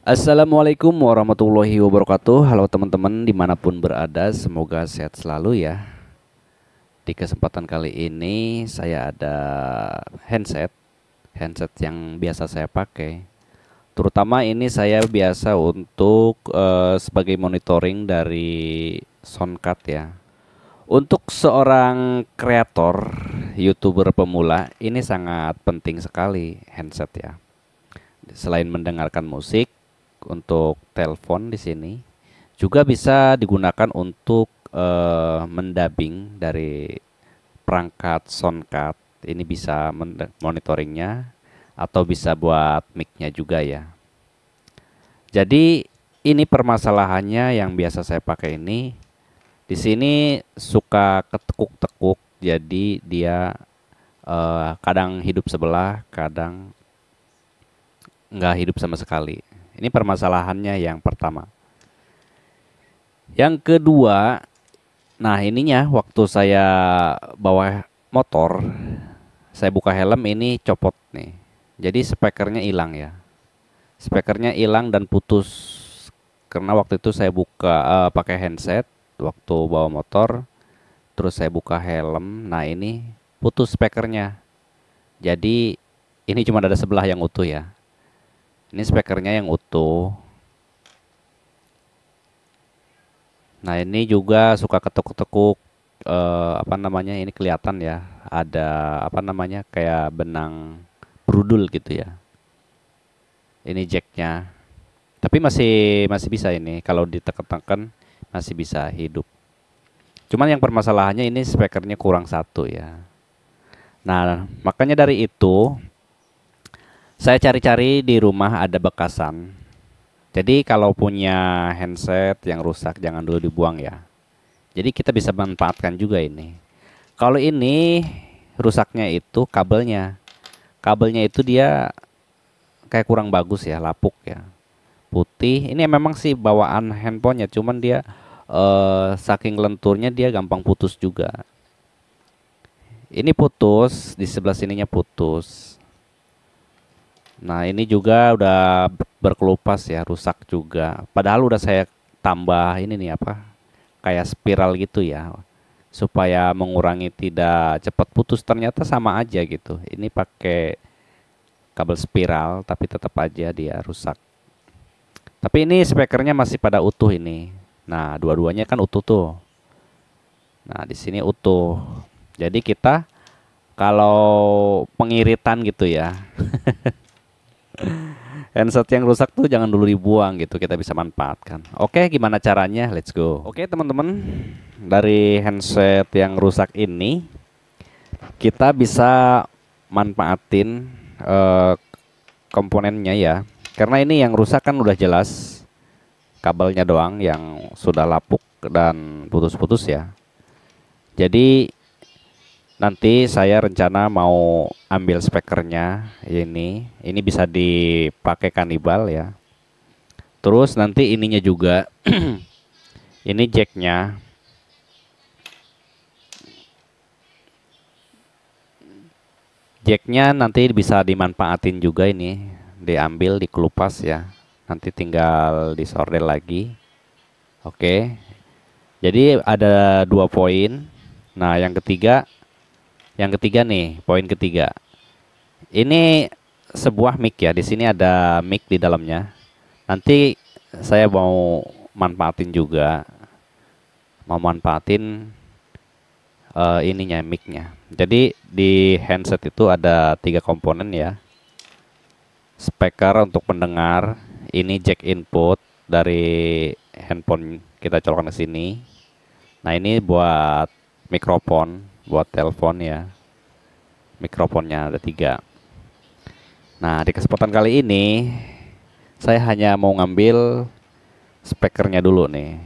Assalamualaikum warahmatullahi wabarakatuh. Halo teman-teman dimanapun berada, semoga sehat selalu ya. Di kesempatan kali ini saya ada handset yang biasa saya pakai. Terutama ini saya biasa untuk sebagai monitoring dari Soundcard ya. Untuk seorang kreator, YouTuber pemula, ini sangat penting sekali handset ya. Selain mendengarkan musik, untuk telepon di sini juga bisa digunakan untuk mendubbing dari perangkat soundcard. Ini bisa monitoringnya atau bisa buat mic-nya juga ya. Jadi ini permasalahannya yang biasa saya pakai ini. Di sini suka ketekuk-tekuk, jadi dia kadang hidup sebelah, kadang nggak hidup sama sekali. Ini permasalahannya yang pertama. Yang kedua, nah ininya waktu saya bawa motor, saya buka helm ini copot nih. Jadi spekernya hilang ya. Spekernya hilang dan putus karena waktu itu saya buka pakai handset waktu bawa motor, terus saya buka helm. Nah ini putus spekernya. Jadi ini cuma ada sebelah yang utuh ya. Ini spekernya yang utuh. Nah ini juga suka ketekuk-tekuk apa namanya, ini kelihatan ya, ada apa namanya kayak benang brudul gitu ya. Ini jacknya, tapi masih bisa, ini kalau ditekan-tekan masih bisa hidup. Cuman yang permasalahannya ini spekernya kurang satu ya. Nah makanya dari itu saya cari-cari di rumah ada bekasan. Jadi kalau punya handset yang rusak jangan dulu dibuang ya. Jadi kita bisa manfaatkan juga ini. Kalau ini rusaknya itu kabelnya. Kabelnya itu dia kayak kurang bagus ya, lapuk ya. Putih. Ini memang sih bawaan handphonenya, cuman dia saking lenturnya dia gampang putus juga. Ini putus, di sebelah sininya putus. Nah ini juga udah berkelupas ya, rusak juga. Padahal udah saya tambah ini nih apa, kayak spiral gitu ya, supaya mengurangi tidak cepat putus. Ternyata sama aja gitu. Ini pakai kabel spiral tapi tetap aja dia rusak. Tapi ini spekernya masih pada utuh ini. Nah dua-duanya kan utuh tuh. Nah di sini utuh. Jadi kita kalau pengiritan gitu ya, handset yang rusak tuh jangan dulu dibuang gitu, kita bisa manfaatkan. Oke, gimana caranya? Let's go. Oke teman-teman, dari handset yang rusak ini kita bisa manfaatin komponennya ya. Karena ini yang rusak kan udah jelas kabelnya doang yang sudah lapuk dan putus-putus ya. Jadi nanti saya rencana mau ambil spekernya ini. Ini bisa dipakai kanibal ya. Terus nanti ininya juga. Ini jacknya. Jacknya nanti bisa dimanfaatin juga ini. Diambil, dikelupas ya. Nanti tinggal disordel lagi. Oke. Jadi ada 2 poin. Nah yang ketiga nih, poin ketiga. Ini sebuah mic ya. Di sini ada mic di dalamnya. Nanti saya mau manfaatin juga. Mau manfaatin ininya, mic-nya. Jadi di handset itu ada 3 komponen ya. Speaker untuk pendengar, ini jack input dari handphone kita colokkan ke sini. Nah, ini buat mikrofon, buat telepon ya. Mikrofonnya ada 3. Nah di kesempatan kali ini saya hanya mau ngambil spekernya dulu nih.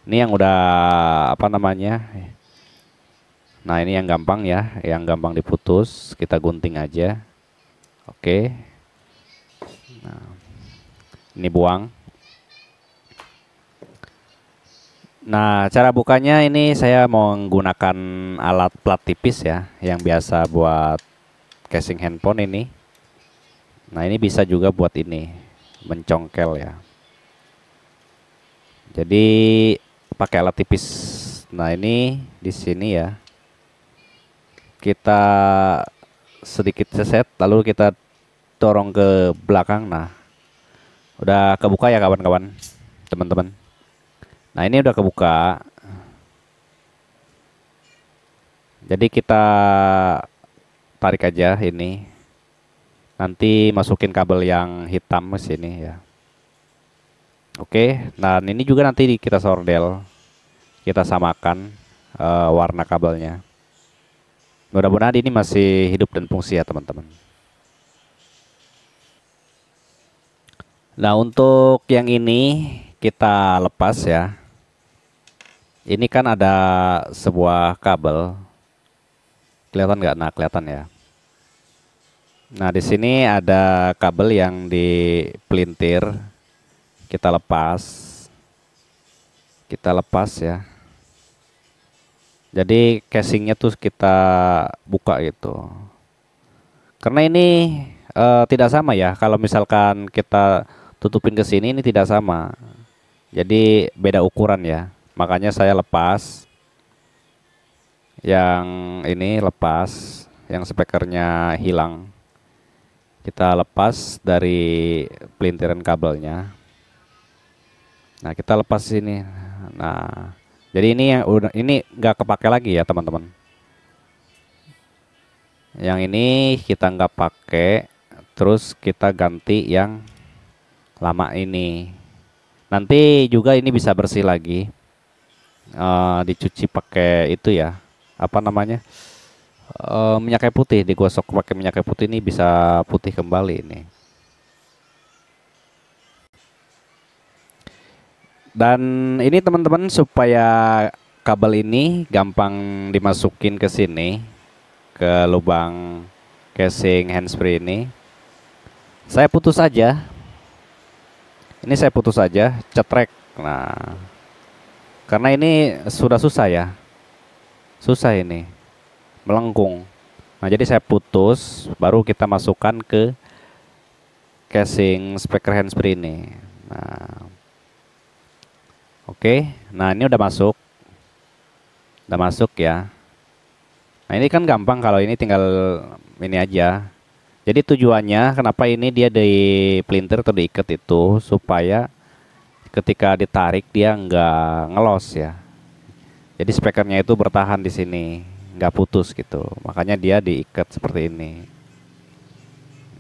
Ini yang udah apa namanya. Nah ini yang gampang ya, yang gampang diputus, kita gunting aja. Oke. Nah, ini buang. Nah, cara bukanya ini saya menggunakan alat plat tipis ya, yang biasa buat casing handphone ini. Nah, ini bisa juga buat ini, mencongkel ya. Jadi pakai alat tipis. Nah, ini di sini ya. Kita sedikit seset lalu kita dorong ke belakang. Nah, udah kebuka ya kawan-kawan, teman-teman. Nah, ini udah kebuka. Jadi kita tarik aja ini. Nanti masukin kabel yang hitam ke sini ya. Oke, nah ini juga nanti kita sordel, kita samakan warna kabelnya. Mudah-mudahan ini masih hidup dan fungsi ya teman-teman. Nah, untuk yang ini kita lepas ya. Ini kan ada sebuah kabel. Kelihatan nggak? Nah, kelihatan ya. Nah, di sini ada kabel yang dipelintir. Kita lepas. Kita lepas ya. Jadi casingnya tuh kita buka gitu. Karena ini tidak sama ya. Kalau misalkan kita tutupin ke sini, ini tidak sama. Jadi beda ukuran ya. Makanya saya lepas. Yang ini lepas, yang spekernya hilang. Kita lepas dari pelintiran kabelnya. Nah, kita lepas sini. Nah, jadi ini yang udah ini nggak kepake lagi ya teman-teman. Yang ini kita nggak pakai, terus kita ganti yang lama ini. Nanti juga ini bisa bersih lagi, dicuci pakai itu ya, apa namanya, minyak kayu putih, digosok pakai minyak kayu putih, ini bisa putih kembali ini. Dan ini teman-teman, supaya kabel ini gampang dimasukin ke sini, ke lubang casing handsfree ini, saya putus aja. Ini saya putus aja, cetrek. Nah, karena ini sudah susah ya, susah ini melengkung. Nah, jadi saya putus, baru kita masukkan ke casing speaker handsfree ini. Nah, oke. Nah, ini udah masuk ya. Nah, ini kan gampang, kalau ini tinggal ini aja. Jadi tujuannya kenapa ini dia di pelintir atau diikat itu, supaya ketika ditarik dia nggak ngelos ya. Jadi spekernya itu bertahan di sini, nggak putus gitu. Makanya dia diikat seperti ini.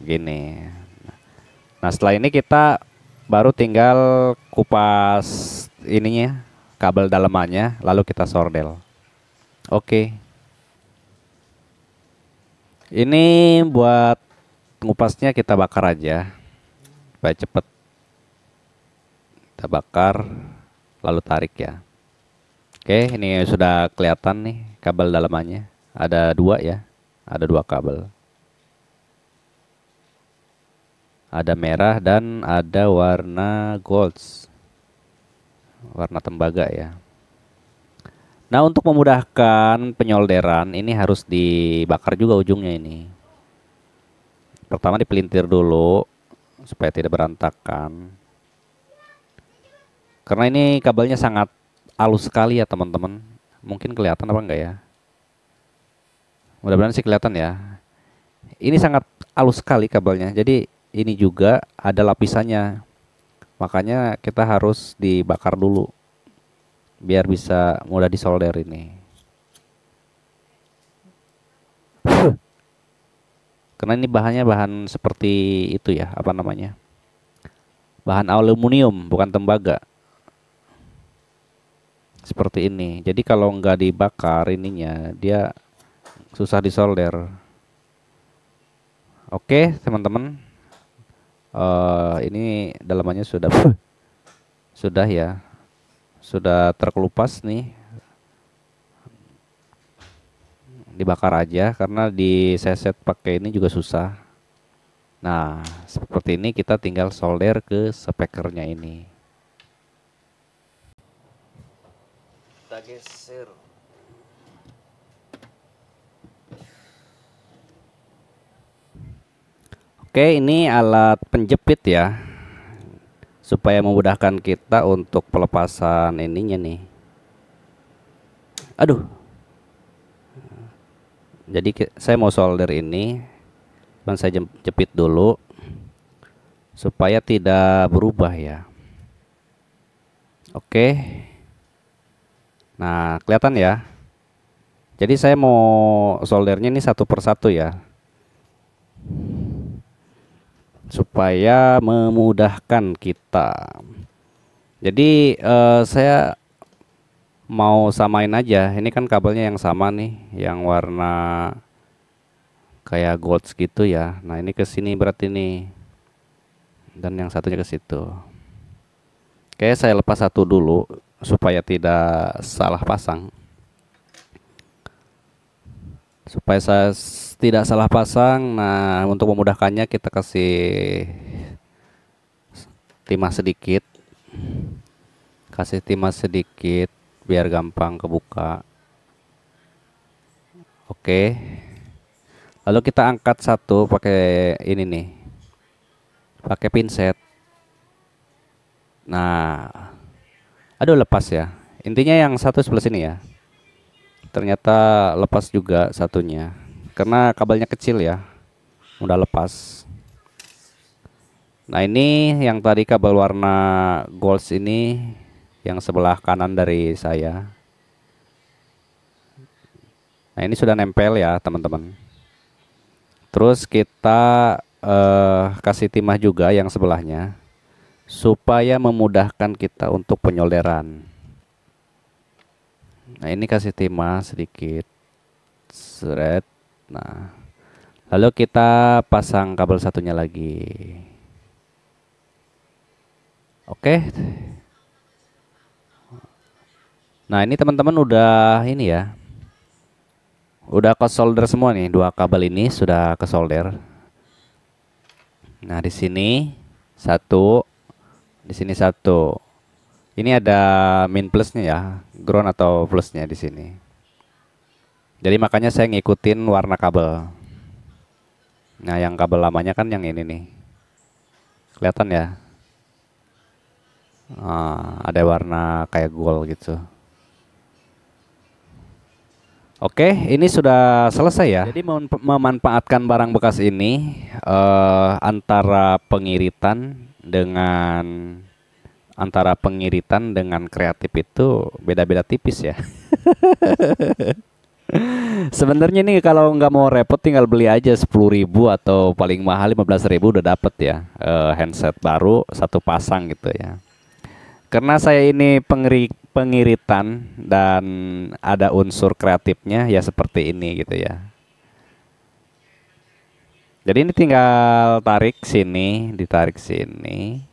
Gini. Nah, setelah ini kita baru tinggal kupas ininya, kabel dalamannya, lalu kita sordel. Oke. Ini buat ngupasnya kita bakar aja supaya cepet. Kita bakar lalu tarik ya. Oke, ini sudah kelihatan nih kabel dalamannya. Ada dua ya. Ada dua kabel. Ada merah dan ada warna gold. Warna tembaga ya. Nah, untuk memudahkan penyolderan, ini harus dibakar juga ujungnya ini. Pertama dipelintir dulu supaya tidak berantakan. Karena ini kabelnya sangat halus sekali ya teman-teman. Mungkin kelihatan apa enggak ya? Mudah-mudahan sih kelihatan ya. Ini sangat halus sekali kabelnya. Jadi ini juga ada lapisannya. Makanya kita harus dibakar dulu biar bisa mudah disolder ini. Karena ini bahannya bahan seperti itu ya, apa namanya? Bahan aluminium, bukan tembaga. Seperti ini. Jadi kalau nggak dibakar ininya, dia susah disolder. Oke, teman-teman. Ini dalamannya sudah ya, sudah terkelupas nih. Dibakar aja karena diseset pakai ini juga susah. Nah, seperti ini kita tinggal solder ke spekernya ini. Kita geser. Oke, ini alat penjepit ya. supaya memudahkan kita untuk pelepasan ininya nih. Aduh, jadi saya mau solder ini, dan saya jepit dulu supaya tidak berubah ya. Oke, nah kelihatan ya. Jadi saya mau soldernya ini satu persatu ya, supaya memudahkan kita. Jadi saya mau samain aja. Ini kan kabelnya yang sama nih, yang warna kayak gold gitu ya. Nah ini ke sini berarti nih, dan yang satunya ke situ. Oke, saya lepas satu dulu supaya tidak salah pasang. Supaya saya tidak salah pasang. Nah, untuk memudahkannya kita kasih timah sedikit. Kasih timah sedikit biar gampang kebuka. Oke. Lalu kita angkat satu pakai ini nih. Pakai pinset. Nah, aduh lepas ya. Intinya yang satu sebelah sini ya. Ternyata lepas juga satunya. Karena kabelnya kecil ya. Udah lepas. Nah, ini yang tadi kabel warna gold ini yang sebelah kanan dari saya. Nah, ini sudah nempel ya, teman-teman. Terus kita kasih timah juga yang sebelahnya supaya memudahkan kita untuk penyolderan. Nah, ini kasih timah sedikit. Seret. Nah, lalu kita pasang kabel satunya lagi. Oke. Nah, ini teman-teman udah ini ya. Udah ke solder semua nih, dua kabel ini sudah ke solder. Nah, di sini satu, di sini satu. Ini ada min plusnya ya, ground atau plusnya di sini. Jadi makanya saya ngikutin warna kabel. Nah, yang kabel lamanya kan yang ini nih. Kelihatan ya? Ada warna kayak gold gitu. Oke, ini sudah selesai ya. Jadi memanfaatkan barang bekas ini antara pengiritan dengan kreatif itu beda-beda tipis ya. Sebenarnya ini kalau nggak mau repot tinggal beli aja 10.000 atau paling mahal 15.000 udah dapet ya handset baru satu pasang gitu ya. Karena saya ini pengiritan dan ada unsur kreatifnya ya seperti ini gitu ya. Jadi ini tinggal tarik sini, ditarik sini.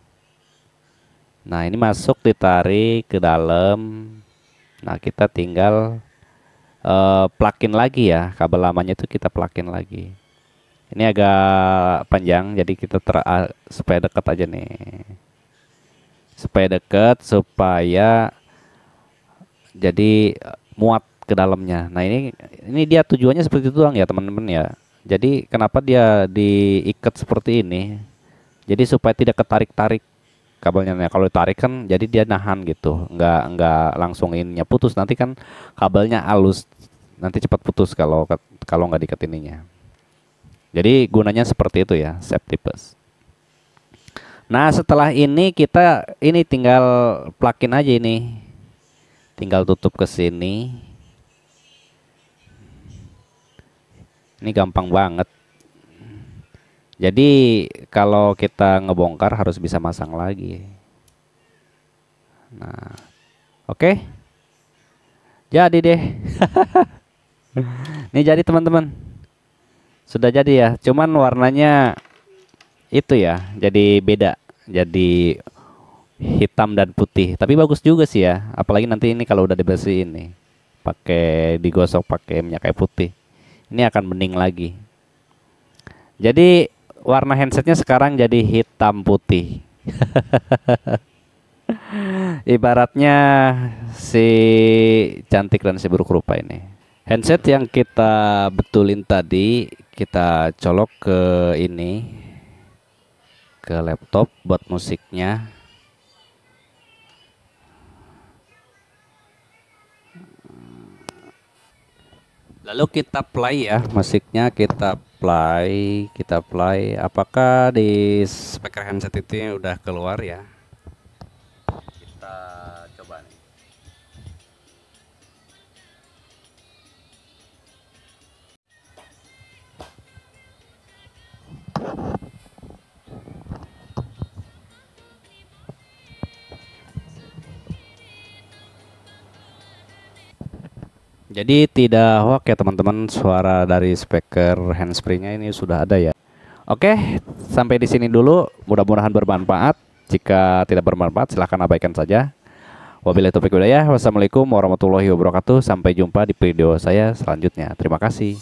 Nah, ini masuk, ditarik ke dalam. Nah, kita tinggal plug-in lagi ya. Kabel lamanya itu kita plug-in lagi. Ini agak panjang, jadi kita supaya dekat aja nih. Supaya dekat, supaya jadi muat ke dalamnya. Nah, ini dia tujuannya seperti itu doang ya, teman-teman ya. Jadi kenapa dia diikat seperti ini? Jadi supaya tidak ketarik-tarik kabelnya. Nah, kalau ditarik kan jadi dia nahan gitu, nggak langsung ininya putus. Nanti kan kabelnya halus, nanti cepat putus kalau nggak diikat ininya. Jadi gunanya seperti itu ya, safety plus. Nah, setelah ini kita ini tinggal plug-in aja ini. Tinggal tutup ke sini. Ini gampang banget. Jadi kalau kita ngebongkar harus bisa masang lagi. Nah, oke. Jadi deh. Ini jadi teman-teman. Sudah jadi ya. Cuman warnanya itu ya, jadi beda. Jadi hitam dan putih. Tapi bagus juga sih ya. Apalagi nanti ini kalau udah dibersihin nih, digosok pakai minyak kayu putih. Ini akan bening lagi. Jadi warna handsetnya sekarang jadi hitam putih. Ibaratnya si cantik dan si buruk rupa ini. Handset yang kita betulin tadi kita colok ke ini, ke laptop buat musiknya. Lalu kita play ya, musiknya kita play. Apakah di speaker handset itu udah keluar ya? Kita coba nih. Jadi tidak hoax ya teman-teman, suara dari speaker handsfree-nya ini sudah ada ya. Oke, sampai di sini dulu. Mudah-mudahan bermanfaat. Jika tidak bermanfaat, silahkan abaikan saja. Wabillahi taufiq wal hidayah. Wassalamualaikum warahmatullahi wabarakatuh. Sampai jumpa di video saya selanjutnya. Terima kasih.